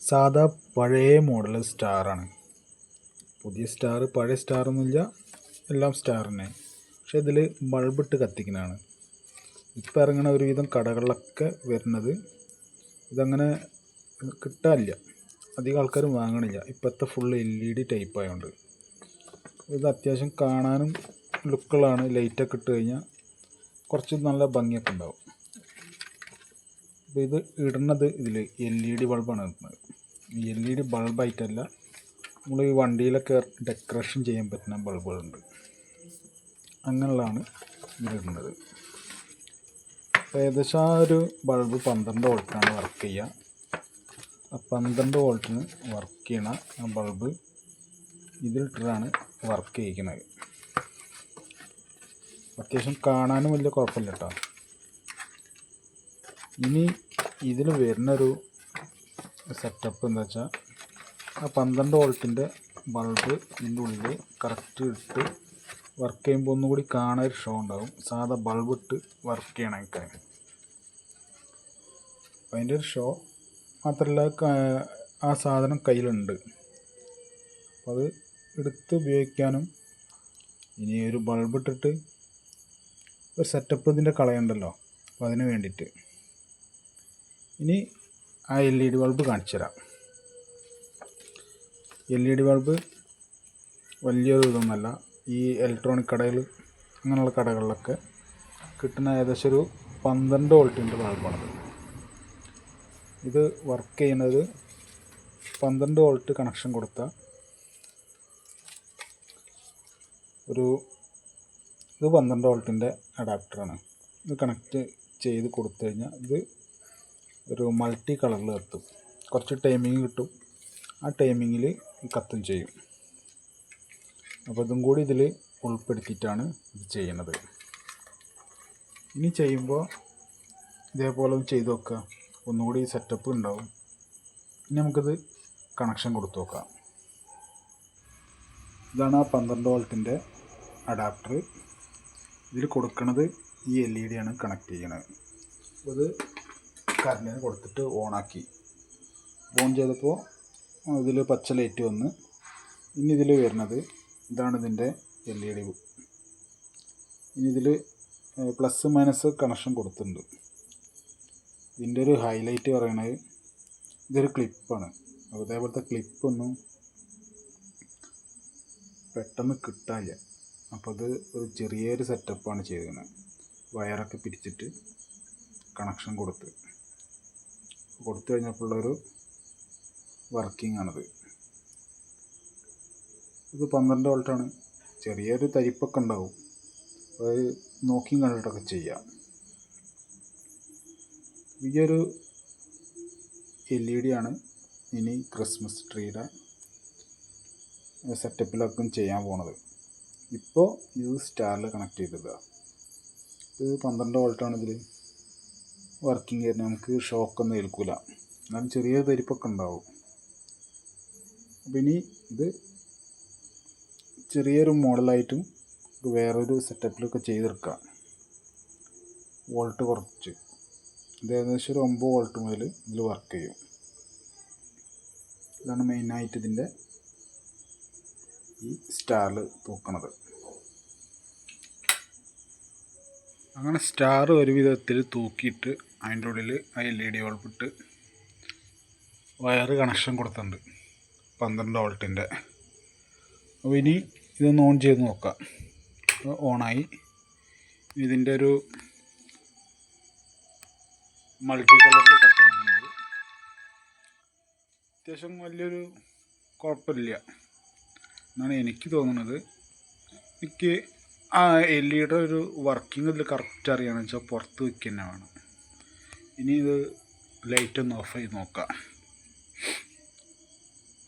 സാധാ പഴയ മോഡൽ സ്റ്റാറാണ്. പുതിയ സ്റ്റാർ പഴയ സ്റ്റാറൊന്നുമില്ല, എല്ലാം സ്റ്റാർ തന്നെ. പക്ഷേ ഇതിൽ ബൾബിട്ട് കത്തിക്കുന്നതാണ്. ഇപ്പം ഇറങ്ങുന്ന ഒരുവിധം കടകളിലൊക്കെ വരുന്നത് ഇതങ്ങനെ കിട്ടാനില്ല, അധികം ആൾക്കാരും വാങ്ങണില്ല. ഇപ്പോഴത്തെ ഫുൾ LED ടൈപ്പ് ആയതുകൊണ്ട് ഇത് അത്യാവശ്യം കാണാനും ലുക്കുകളാണ്. ലൈറ്റൊക്കെ ഇട്ട് കഴിഞ്ഞാൽ കുറച്ച് നല്ല ഭംഗിയൊക്കെ ഉണ്ടാവും. അപ്പോൾ ഇത് ഇടുന്നത് ഇതിൽ LED ബൾബാണ് ഇടുന്നത്. ഈ LED ബൾബായിട്ടല്ല, നമ്മൾ ഈ വണ്ടിയിലൊക്കെ ഡെക്കറേഷൻ ചെയ്യാൻ പറ്റുന്ന ബൾബുകളുണ്ട്, അങ്ങനെയുള്ളതാണ് ഇതിലിടുന്നത്. ഏകദേശം ആ ഒരു ബൾബ് 12 വോൾട്ടിനാണ് വർക്ക് ചെയ്യുക. ആ 12 വോൾട്ടിന് വർക്ക് ചെയ്യണ ആ ബൾബ് ഇതിലിട്ടാണ് വർക്ക് ചെയ്യിക്കുന്നത്. അത്യാവശ്യം കാണാനും വലിയ കുഴപ്പമില്ല കേട്ടോ. ഇനി ഇതിൽ വരുന്നൊരു സെറ്റപ്പ് എന്താ വെച്ചാൽ, ആ 12 വോൾട്ടിൻ്റെ ബൾബ് ഇതിൻ്റെ ഉള്ളിൽ കറക്റ്റ് ഇട്ട് വർക്ക് ചെയ്യുമ്പോൾ ഒന്നുകൂടി കാണാൻ ഒരു ഷോ ഉണ്ടാകും, സാധാ ബൾബ് ഇട്ട് വർക്ക് ചെയ്യണമൊക്കെ. അപ്പം അതിൻ്റെ ഒരു ഷോ മാത്രമല്ല, ആ സാധനം കയ്യിലുണ്ട്. അപ്പം അത് എടുത്ത് ഉപയോഗിക്കാനും, ഇനി ഒരു ബൾബ് ഇട്ടിട്ട് ഒരു സെറ്റപ്പ് ഇതിൻ്റെ കളയുണ്ടല്ലോ, അപ്പോൾ അതിന് വേണ്ടിയിട്ട് ഇനി ആ LED ബൾബ് കാണിച്ചു തരാം. LED ബൾബ് വലിയൊരു ഇതൊന്നുമല്ല, ഈ ഇലക്ട്രോണിക് കടകൾ അങ്ങനെയുള്ള കടകളിലൊക്കെ കിട്ടുന്ന ഏകദേശം ഒരു 12 വോൾട്ടിൻ്റെ ബൾബാണത്. ഇത് വർക്ക് ചെയ്യുന്നത് 12 വോൾട്ട് കണക്ഷൻ കൊടുത്ത ഇത് 12 വോൾട്ടിൻ്റെ അഡാപ്റ്ററാണ്. ഇത് കണക്റ്റ് ചെയ്ത് കൊടുത്തു കഴിഞ്ഞാൽ ഇത് ഒരു മൾട്ടി കളറിൽ കത്തും. കുറച്ച് ടൈമിങ് കിട്ടും, ആ ടൈമിങ്ങിൽ കത്തും ചെയ്യും. അപ്പോൾ ഇതും കൂടി ഇതിൽ ഉൾപ്പെടുത്തിയിട്ടാണ് ഇത് ചെയ്യുന്നത്. ഇനി ചെയ്യുമ്പോൾ ഇതേപോലെ ചെയ്ത് നോക്കുക, ഒന്നുകൂടി സെറ്റപ്പ് ഉണ്ടാവും. ഇനി നമുക്കിത് കണക്ഷൻ കൊടുത്തു നോക്കാം. ഇതാണ് ആ 12 വോൾട്ടിൻ്റെ അഡാപ്റ്റർ. ഇതിൽ കൊടുക്കുന്നത് ഈ LED ആണ് കണക്ട് ചെയ്യണത്. ഇത് കറണ്ടിന് കൊടുത്തിട്ട് ഓണാക്കി. ഓൺ ചെയ്തപ്പോൾ ഇതിൽ പച്ച ലൈറ്റ് വന്ന്. ഇനി ഇതിൽ വരുന്നത് ഇതാണ് ഇതിൻ്റെ LED. ഇനി ഇതിൽ പ്ലസ് മൈനസ് കണക്ഷൻ കൊടുത്തിട്ടുണ്ട്. ഇതിൻ്റെ ഒരു ഹൈലൈറ്റ് പറയണത് ഇതൊരു ക്ലിപ്പാണ്. അപ്പോൾ അതേപോലത്തെ ക്ലിപ്പൊന്നും പെട്ടെന്ന് കിട്ടാനില്ല. അപ്പോൾ അത് ഒരു ചെറിയൊരു സെറ്റപ്പാണ് ചെയ്തിരുന്നത്. വയറൊക്കെ പിരിച്ചിട്ട് കണക്ഷൻ കൊടുത്തു കഴിഞ്ഞപ്പോഴുള്ളൊരു വർക്കിംഗ് ആണത്. ഇത് 12 വോൾട്ടാണ്. ചെറിയൊരു തരിപ്പൊക്കെ ഉണ്ടാവും, അത് നോക്കിയും കണ്ടിട്ടൊക്കെ ചെയ്യാം. ഈ ഒരു LED ആണ് ഇനി ക്രിസ്മസ് ട്രീയുടെ സെറ്റപ്പിലൊക്കെ ചെയ്യാൻ പോണത്. ഇപ്പോൾ ഇത് സ്റ്റാറിൽ കണക്ട് ചെയ്തതാണ്. ഇത് 12 വോൾട്ടാണ് ഇതിൽ വർക്കിംഗ് വരുന്നത്. നമുക്ക് ഷോക്കൊന്നും ഏൽക്കില്ല, എന്നാലും ചെറിയ തരിപ്പൊക്കെ ഉണ്ടാവും. അപ്പം ഇനി ഇത് ചെറിയൊരു മോഡലായിട്ടും വേറൊരു സെറ്റപ്പിലൊക്കെ ചെയ്തെടുക്കാം. വോൾട്ട് കുറച്ച് ഇത് ഏകദേശം ഒരു 9 വോൾട്ട് മുതൽ ഇതിൽ വർക്ക് ചെയ്യും. ഇതാണ് മെയിനായിട്ട് ഇതിൻ്റെ ഈ സ്റ്റാറിൽ തൂക്കണത്. അങ്ങനെ സ്റ്റാർ ഒരു വിധത്തിൽ തൂക്കിയിട്ട് അതിൻ്റെ ഉള്ളിൽ ആ LED ബൾബിട്ട് വയറ് കണക്ഷൻ കൊടുത്തിട്ടുണ്ട് 12 വോൾട്ടിൻ്റെ. അപ്പോൾ ഇനി ഇതൊന്ന് ഓൺ ചെയ്ത് നോക്കാം. ഓണായി. ഇതിൻ്റെ ഒരു മൾട്ടി കളറിൽ കത്തണമാണിത്. അത്യാവശ്യം വലിയൊരു കുഴപ്പമില്ല എന്നാണ് എനിക്ക് തോന്നുന്നത്. എനിക്ക് ആ LED ഒരു വർക്കിംഗ് ഇതിൽ കറക്റ്റ് അറിയാമെന്ന് വെച്ചാൽ പുറത്ത് വയ്ക്കുക തന്നെ വേണം. ഇനി ഇത് ലൈറ്റൊന്ന് ഓഫ് ചെയ്ത് നോക്കാം.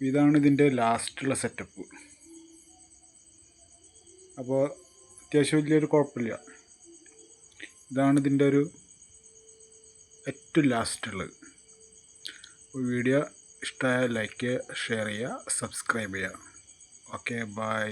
ഇതാണ് ഇതിൻ്റെ ലാസ്റ്റുള്ള സെറ്റപ്പ്. അപ്പോൾ അത്യാവശ്യം വലിയൊരു കുഴപ്പമില്ല. ഇതാണ് ഇതിൻ്റെ ഒരു ഏറ്റവും ലാസ്റ്റുള്ളത്. വീഡിയോ ഇഷ്ടമായ ലൈക്ക് ചെയ്യുക, ഷെയർ ചെയ്യുക, സബ്സ്ക്രൈബ് ചെയ്യുക. Okay, by.